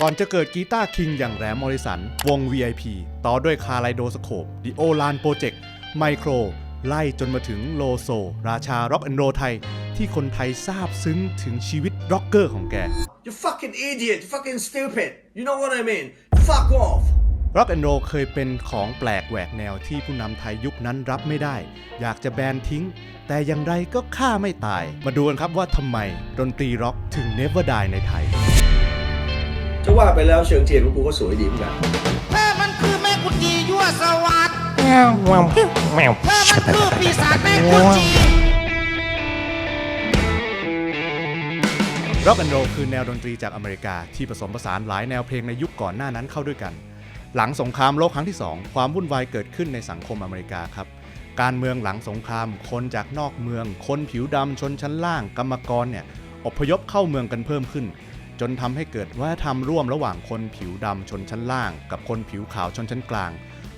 ก่อนจะเกิดกีตาร์คิงอย่างแรมมอริสันวง VIP ต่อด้วยคาไลโดสโคปดิโอลานโปรเจกต์ไมโครไล่จนมาถึงโลโซราชาร็อกแอนด์โรไทยที่คนไทยซาบซึ้งถึงชีวิตร็อกเกอร์ของแก You fucking idiot, you fucking stupid. You know what I mean? Fuck off. ร็อกแอนด์โรเคยเป็นของแปลกแหวกแนวที่ผู้นำไทยยุคนั้นรับไม่ได้อยากจะแบนทิ้งแต่อย่างไรก็ฆ่าไม่ตายมาดูกันครับว่าทำไมดนตรีร็อกถึง Never Die ในไทยจะว่าไปแล้วเชิงเทียนของกูก็สวยดีเหมือนกันแม่มันคือแม่กุจียั่วสวัสดิ์แม่มันคือปีศาจแม่กุจีร็อกแอนด์โรคือแนวดนตรีจากอเมริกาที่ผสมผสานหลายแนวเพลงในยุคก่อนหน้านั้นเข้าด้วยกันหลังสงครามโลกครั้งที่2ความวุ่นวายเกิดขึ้นในสังคมอเมริกาครับการเมืองหลังสงครามคนจากนอกเมืองคนผิวดำชนชั้นล่างกรรมกรเนี่ยอพยพเข้าเมืองกันเพิ่มขึ้นจนทำให้เกิดวัฒนธรรมร่วมระหว่างคนผิวดำชนชั้นล่างกับคนผิวขาวชนชั้นกลาง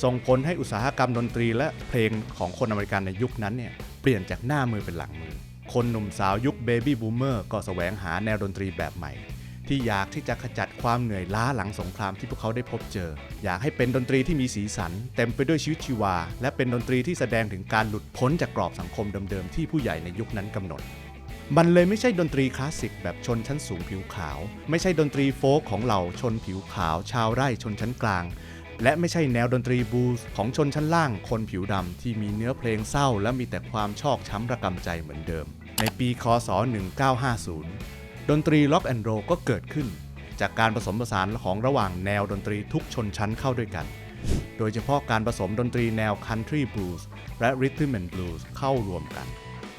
ส่งผลให้อุตสาหกรรมดนตรีและเพลงของคนอเมริกันในยุคนั้นเนี่ยเปลี่ยนจากหน้ามือเป็นหลังมือคนหนุ่มสาวยุคเบบี้บูมเมอร์ก็แสวงหาแนวดนตรีแบบใหม่ที่อยากที่จะขจัดความเหนื่อยล้าหลังสงครามที่พวกเขาได้พบเจออยากให้เป็นดนตรีที่มีสีสันเต็มไปด้วยชีวิตชีวาและเป็นดนตรีที่แสดงถึงการหลุดพ้นจากกรอบสังคมเดิมๆที่ผู้ใหญ่ในยุคนั้นกำหนดมันเลยไม่ใช่ดนตรีคลาสสิกแบบชนชั้นสูงผิวขาวไม่ใช่ดนตรีโฟล์คของเหล่าชนผิวขาวชาวไร่ชนชั้นกลางและไม่ใช่แนวดนตรีบลูส์ของชนชั้นล่างคนผิวดำที่มีเนื้อเพลงเศร้าและมีแต่ความชอกช้ำระกำใจเหมือนเดิมในปีค.ศ. 1950ดนตรีร็อกแอนด์โรลก็เกิดขึ้นจากการผสมผสานของระหว่างแนวดนตรีทุกชนชั้นเข้าด้วยกันโดยเฉพาะการผสมดนตรีแนวคันทรีบลูส์และริทึมแอนด์บลูส์เข้ารวมกัน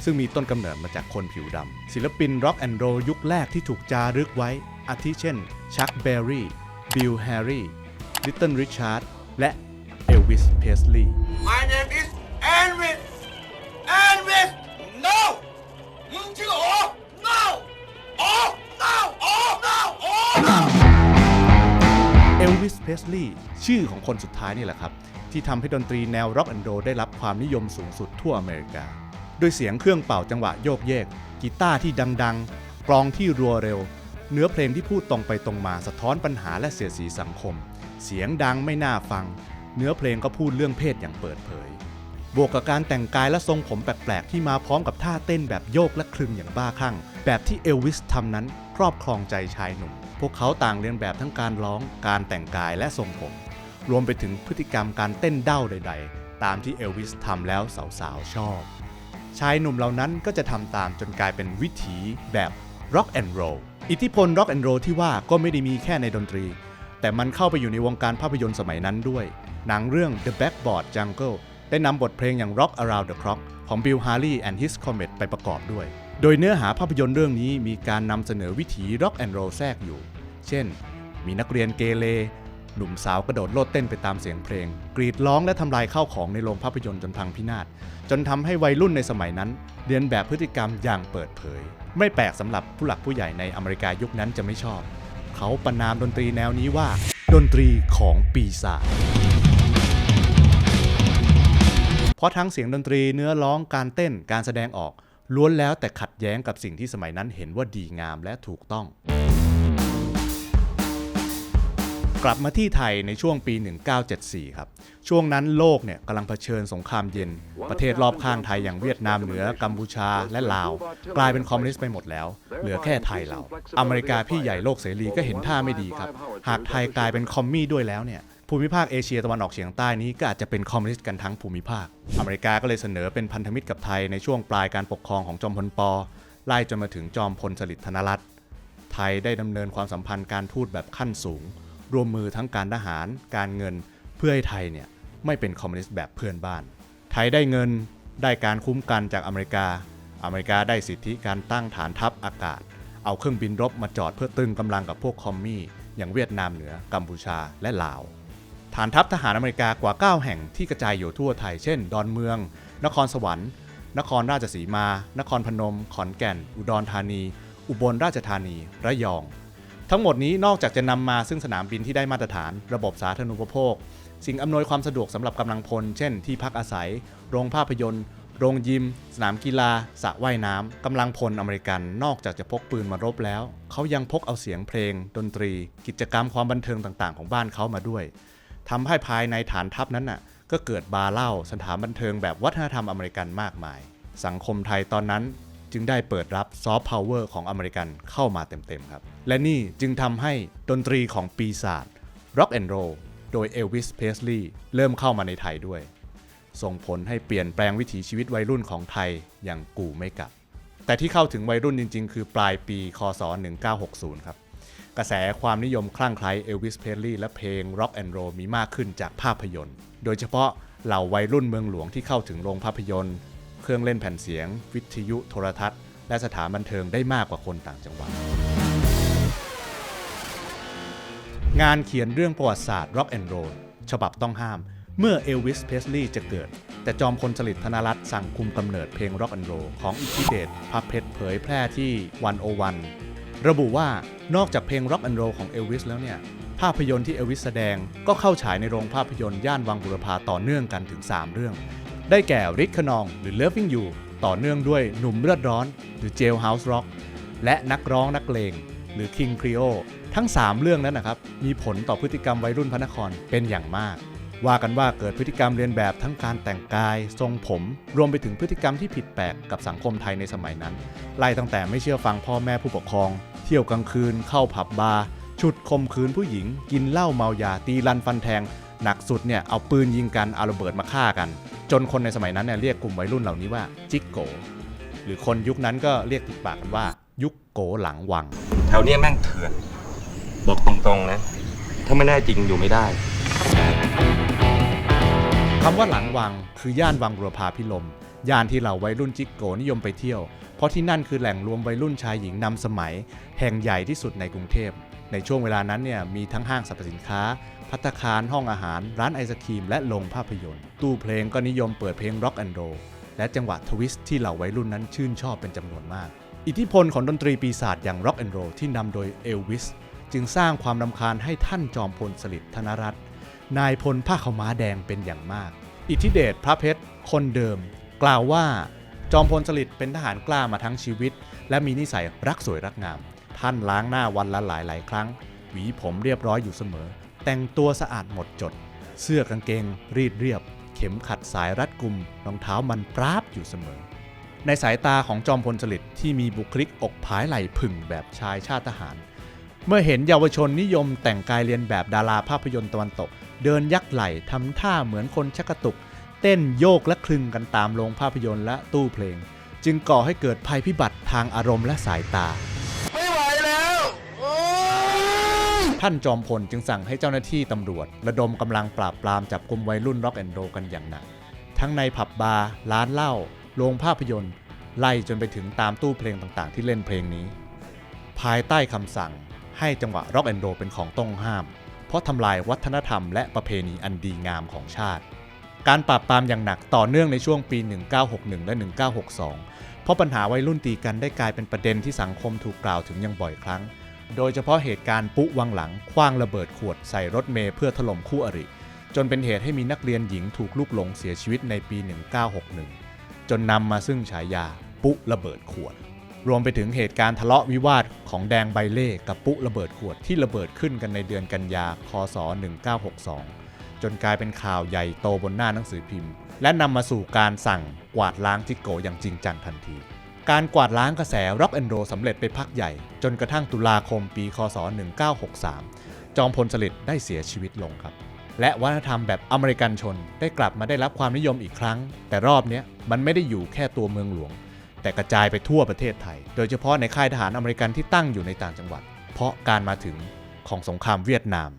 ซึ่งมีต้นกำเนิดมาจากคนผิวดำศิลปินร็อกแอนด์โรลยุคแรกที่ถูกจารึกไว้อาทิเช่นชัค เบอร์รี่ บิล แฮร์รี่ ลิตเติ้ล ริชาร์ด และเอลวิส เพสลีย์ My name is Elvis Elvis No มึงชื่อโอ No โอ No โอ No โอ No เอลวิส เพสลีย์ชื่อของคนสุดท้ายนี่แหละครับที่ทำให้ดนตรีแนวร็อกแอนด์โรลได้รับความนิยมสูงสุดทั่วอเมริกาด้วยเสียงเครื่องเป่าจังหวะโยกเยกกีตาร์ที่ดังๆกลองที่รัวเร็วเนื้อเพลงที่พูดตรงไปตรงมาสะท้อนปัญหาและเสียดสีสังคมเสียงดังไม่น่าฟังเนื้อเพลงก็พูดเรื่องเพศอย่างเปิดเผยบวกกับการแต่งกายและทรงผมแปลกๆที่มาพร้อมกับท่าเต้นแบบโยกและคลึงอย่างบ้าคลั่งแบบที่เอลวิสทำนั้นครอบครองใจชายหนุ่มพวกเขาต่างเรียนแบบทั้งการร้องการแต่งกายและทรงผมรวมไปถึงพฤติกรรมการเต้นเด้าใดๆตามที่เอลวิสทำแล้วสาวๆชอบชายหนุ่มเหล่านั้นก็จะทำตามจนกลายเป็นวิถีแบบร็อกแอนด์โรลอิทธิพลร็อกแอนด์โรลที่ว่าก็ไม่ได้มีแค่ในดนตรีแต่มันเข้าไปอยู่ในวงการภาพยนตร์สมัยนั้นด้วยหนังเรื่อง The Blackboard Jungle ได้นำบทเพลงอย่าง Rock Around the Clock ของ Bill Haley and His Comet ไปประกอบด้วยโดยเนื้อหาภาพยนตร์เรื่องนี้มีการนำเสนอวิถีร็อกแอนด์โรลแทรกอยู่เช่นมีนักเรียนเกเรหนุ่มสาวกระโดดโลดเต้นไปตามเสียงเพลงกรีดร้องและทำลายข้าวของในโรงภาพยนตร์จนพังพินาศจนทำให้วัยรุ่นในสมัยนั้นเรียนแบบพฤติกรรมอย่างเปิดเผยไม่แปลกสำหรับผู้หลักผู้ใหญ่ในอเมริกายุคนั้นจะไม่ชอบเขาประณามดนตรีแนวนี้ว่าดนตรีของปีศาจเพราะทั้งเสียงดนตรีเนื้อร้องการเต้นการแสดงออกล้วนแล้วแต่ขัดแย้งกับสิ่งที่สมัยนั้นเห็นว่าดีงามและถูกต้องกลับมาที่ไทยในช่วงปี 1974 ครับช่วงนั้นโลกเนี่ยกำลังเผชิญสงครามเย็นประเทศรอบข้างไทยอย่างเวียดนามเหนือกัมพูชาและลาวกลายเป็นคอมมิวนิสต์ไปหมดแล้วเหลือแค่ไทยเราอเมริกาพี่ใหญ่โลกเสรีก็เห็นท่าไม่ดีครับหากไทยกลายเป็นคอมมี่ด้วยแล้วเนี่ยภูมิภาคเอเชียตะวันออกเฉียงใต้นี้ก็อาจจะเป็นคอมมิวนิสต์กันทั้งภูมิภาคอเมริกาก็เลยเสนอเป็นพันธมิตรกับไทยในช่วงปลายการปกครองของจอมพลป.ไล่จนมาถึงจอมพลสฤษดิ์ธนรัตน์ไทยได้ดำเนินความสัมพันธ์การทูตแบบขั้นสูงร่วมมือทั้งการทหารการเงินเพื่อให้ไทยเนี่ยไม่เป็นคอมมิวนิสต์แบบเพื่อนบ้านไทยได้เงินได้การคุ้มกันจากอเมริกาได้สิทธิการตั้งฐานทัพอากาศเอาเครื่องบินรบมาจอดเพื่อตึงกำลังกับพวกคอมมี่อย่างเวียดนามเหนือกัมพูชาและลาวฐานทัพทหารอเมริกากว่า9แห่งที่กระจายอยู่ทั่วไทยเช่นดอนเมืองนครสวรรค์นครราชสีมานครพนมขอนแก่นอุดรธานีอุบลราชธานีระยองทั้งหมดนี้นอกจากจะนำมาซึ่งสนามบินที่ได้มาตรฐานระบบสาธารณูปโภคสิ่งอำนวยความสะดวกสำหรับกำลังพลเช่นที่พักอาศัยโรงภาพยนตร์ โรงยิมสนามกีฬาสระว่ายน้ำกำลังพลอเมริกันนอกจากจะพกปืนมารบแล้วเขายังพกเอาเสียงเพลงดนตรีกิจกรรมความบันเทิงต่างๆของบ้านเขามาด้วยทำให้ภายในฐานทัพนั้นน่ะก็เกิดบาร์เหล้าสถานบันเทิงแบบวัฒนธรรมอเมริกันมากมายสังคมไทยตอนนั้นจึงได้เปิดรับซอฟต์พาวเวอร์ของอเมริกันเข้ามาเต็มๆครับและนี่จึงทำให้ดนตรีของปีศาจ Rock and Roll โดยเอลวิส เพสลีย์เริ่มเข้ามาในไทยด้วยส่งผลให้เปลี่ยนแปลงวิถีชีวิตวัยรุ่นของไทยอย่างกูไม่กลับแต่ที่เข้าถึงวัยรุ่นจริงๆคือปลายปีคศ1960ครับกระแสความนิยมคลั่งไคล้เอลวิส เพสลีย์และเพลง Rock and Roll มีมากขึ้นจากภาพยนตร์โดยเฉพาะเหล่าวัยรุ่นเมืองหลวงที่เข้าถึงโรงภาพยนตร์เครื่องเล่นแผ่นเสียงวิทยุโทรทัศน์และสถานบันเทิงได้มากกว่าคนต่างจังหวัดงานเขียนเรื่องประวัติศาสตร์ Rock and Roll ฉบับต้องห้ามเมื่อเอลวิส เพสลีย์จะเกิดแต่จอมพลสฤษดิ์ธนรัตน์สั่งคุมกำเนิดเพลง Rock and Roll ของอิทธิเดช พับเพชรเผยแพร่ที่101ระบุว่านอกจากเพลง Rock and Roll ของเอลวิสแล้วเนี่ยภาพยนตร์ที่เอลวิสแสดงก็เข้าฉายในโรงภาพยนตร์ย่านวังบุรพาต่อเนื่องกันถึง3เรื่องได้แก่ริกขนองหรือ Loving You ต่อเนื่องด้วยหนุ่มเลือดร้อนหรือ Jailhouse Rock และนักร้องนักเลงหรือ King Creole ทั้ง3เรื่องนั้นนะครับมีผลต่อพฤติกรรมวัยรุ่นพระนครเป็นอย่างมากว่ากันว่าเกิดพฤติกรรมเลียนแบบทั้งการแต่งกายทรงผมรวมไปถึงพฤติกรรมที่ผิดแปลกกับสังคมไทยในสมัยนั้นไล่ตั้งแต่ไม่เชื่อฟังพ่อแม่ผู้ปกครองเที่ยวกลางคืนเข้าผับบาร์ฉุดข่มขืนผู้หญิงกินเหล้าเมายาตีรันฟันแทงหนักสุดเนี่ยเอาปืนยิงกันเอาระเบิดมาฆ่ากันจนคนในสมัยนั้นเนี่ยเรียกกลุ่มวัยรุ่นเหล่านี้ว่าจิกโกหรือคนยุคนั้นก็เรียกติดปากกันว่ายุคโกหลังวังแถวนี้แม่งเถื่อนบอกตรงๆนะถ้าไม่แน่จริงอยู่ไม่ได้คำว่าหลังวังคือย่านวังบุรพาภิรมย์ย่านที่เหล่าวัยรุ่นจิกโกนิยมไปเที่ยวเพราะที่นั่นคือแหล่งรวมวัยรุ่นชายหญิงนำสมัยแห่งใหญ่ที่สุดในกรุงเทพในช่วงเวลานั้นเนี่ยมีทั้งห้างสรรพสินค้าภัตตาคารห้องอาหารร้านไอศกรีมและโรงภาพยนตร์ตู้เพลงก็นิยมเปิดเพลง Rock and Roll และจังหวะทวิสต์ที่เหล่าวัยรุ่นนั้นชื่นชอบเป็นจำนวนมากอิทธิพลของดนตรีปีศาจอย่าง Rock and Roll ที่นำโดยเอลวิสจึงสร้างความรำคาญให้ท่านจอมพลสฤษดิ์ธนรัตน์นายพลผ้าขาวม้าแดงเป็นอย่างมากอิทธิเดชพระเพชรคนเดิมกล่าวว่าจอมพลสฤษดิ์เป็นทหารกล้ามาทั้งชีวิตและมีนิสัยรักสวยรักงามท่านล้างหน้าวันละหลายครั้งหวีผมเรียบร้อยอยู่เสมอแต่งตัวสะอาดหมดจดเสื้อกางเกงรีดเรียบเข็มขัดสายรัดกุมรองเท้ามันปราบอยู่เสมอในสายตาของจอมพลสฤษดิ์ที่มีบุคลิกอกผายไหล่ผึ่งแบบชายชาติทหารเมื่อเห็นเยาวชนนิยมแต่งกายเลียนแบบดาราภาพยนตร์ตะวันตกเดินยักไหล่ทำท่าเหมือนคนชักกระตุกเต้นโยกและคลึงกันตามโรงภาพยนตร์และตู้เพลงจึงก่อให้เกิดภัยพิบัติทางอารมณ์และสายตาไม่ไหวแล้วท่านจอมพลจึงสั่งให้เจ้าหน้าที่ตำรวจระดมกำลังปราบปรามจับกุมวัยรุ่น Rock and Roll กันอย่างหนักทั้งในผับบาร์ร้านเหล้าโรงภาพยนตร์ไล่จนไปถึงตามตู้เพลงต่างๆที่เล่นเพลงนี้ภายใต้คำสั่งให้จังหวะ Rock and Roll เป็นของต้องห้ามเพราะทำลายวัฒนธรรมและประเพณีอันดีงามของชาติการปราบปรามอย่างหนักต่อเนื่องในช่วงปี 1961 และ 1962 เพราะปัญหาวัยรุ่นตีกันได้กลายเป็นประเด็นที่สังคมถูกกล่าวถึงอย่างบ่อยครั้งโดยเฉพาะเหตุการณ์ปุ๊วังหลังขว้างระเบิดขวดใส่รถเมล์เพื่อถล่มคู่อริจนเป็นเหตุให้มีนักเรียนหญิงถูกลูกหลงเสียชีวิตในปี 1961 จนนำมาซึ่งฉายาปุ๊ระเบิดขวดรวมไปถึงเหตุการณ์ทะเลาะวิวาทของแดงใบเล่กับปุ๊ระเบิดขวดที่ระเบิดขึ้นกันในเดือนกันยาคศ 1962 จนกลายเป็นข่าวใหญ่โตบนหน้าหนังสือพิมพ์และนำมาสู่การสั่งกวาดล้างจิกโกอย่างจริงจังทันทีการกวาดล้างกระแส Rock and Roll สำเร็จไปพักใหญ่จนกระทั่งตุลาคมปีคศ 1963 จอมพลสฤษดิ์ได้เสียชีวิตลงครับและวัฒนธรรมแบบอเมริกันชนได้กลับมาได้รับความนิยมอีกครั้งแต่รอบนี้มันไม่ได้อยู่แค่ตัวเมืองหลวงแต่กระจายไปทั่วประเทศไทยโดยเฉพาะในค่ายทหารอเมริกันที่ตั้งอยู่ในต่างจังหวัดเพราะการมาถึงของสงครามเวียดนาม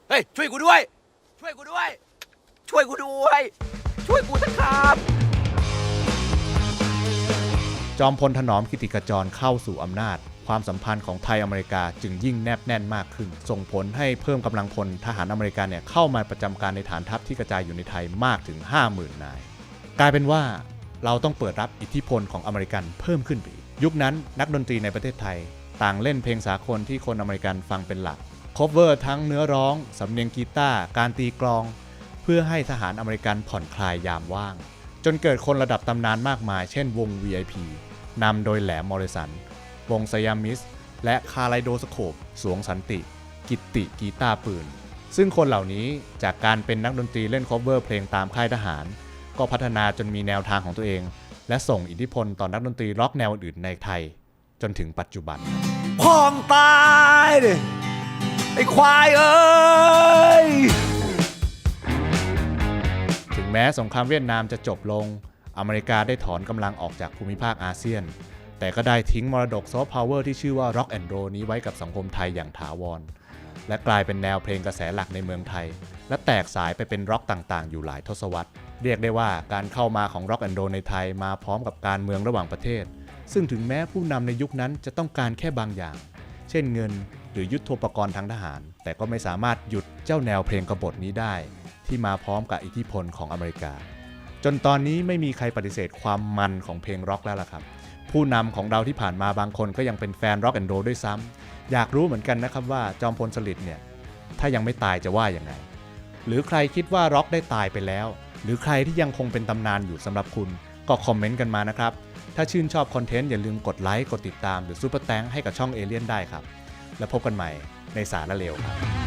เฮ้ยช่วยกูด้วยช่วยกูด้วยช่วยกูด้วยช่วยกูสักครับจอมพลถนอมกิติขจรเข้าสู่อำนาจความสัมพันธ์ของไทยอเมริกาจึงยิ่งแนบแน่นมากขึ้นส่งผลให้เพิ่มกำลังพลทหารอเมริกันเนี่ยเข้ามาประจำการในฐานทัพที่กระจายอยู่ในไทยมากถึง 50,000 นายกลายเป็นว่าเราต้องเปิดรับอิทธิพลของอเมริกันเพิ่มขึ้นไปยุคนั้นนักดนตรีในประเทศไทยต่างเล่นเพลงสากลที่คนอเมริกันฟังเป็นหลักคอฟเวอร์ทั้งเนื้อร้องสำเนียงกีตาร์การตีกลองเพื่อให้ทหารอเมริกันผ่อนคลายยามว่าง จนเกิดคนระดับตำนานมากมายเช่นวง VIP นำโดยแหลมมอริสันวงสยามิสและคาไลโดสโคปสวงสันติกิตติกีตาร์ปืนซึ่งคนเหล่านี้จากการเป็นนักดนตรีเล่นคอฟเวอร์เพลงตามค่ายทหารก็พัฒนาจนมีแนวทางของตัวเองและส่งอิทธิพลต่อนักดนตรีร็อกแนวอื่นในไทยจนถึงปัจจุบัน พ่องตายดิไอ้ควายเอ้ย ถึงแม้สงครามเวียดนามจะจบลงอเมริกาได้ถอนกำลังออกจากภูมิภาคอาเซียนแต่ก็ได้ทิ้งมรดกซอฟต์พาวเวอร์ที่ชื่อว่า Rock and Roll นี้ไว้กับสังคมไทยอย่างถาวรและกลายเป็นแนวเพลงกระแสหลักในเมืองไทยและแตกสายไปเป็นร็อกต่างๆอยู่หลายทศวรรษเรียกได้ว่าการเข้ามาของ Rock and Roll ในไทยมาพร้อมกับการเมืองระหว่างประเทศซึ่งถึงแม้ผู้นำในยุคนั้นจะต้องการแค่บางอย่างเช่นเงินหรือยุทโธปกรณ์ทางทหารแต่ก็ไม่สามารถหยุดเจ้าแนวเพลงกบฏนี้ได้ที่มาพร้อมกับอิทธิพลของอเมริกาจนตอนนี้ไม่มีใครปฏิเสธความมันของเพลงร็อกแล้วล่ะครับผู้นำของเราที่ผ่านมาบางคนก็ยังเป็นแฟนร็อกแอนด์โรลด้วยซ้ำอยากรู้เหมือนกันนะครับว่าจอมพลสฤษดิ์เนี่ยถ้ายังไม่ตายจะว่าอย่างไงหรือใครคิดว่าร็อกได้ตายไปแล้วหรือใครที่ยังคงเป็นตำนานอยู่สำหรับคุณก็คอมเมนต์กันมานะครับถ้าชื่นชอบคอนเทนต์อย่าลืมกดไลค์กดติดตามหรือซุปเปอร์แตงให้กับช่องเอเลี่ยนได้ครับแล้วพบกันใหม่ในสารละเลวครับ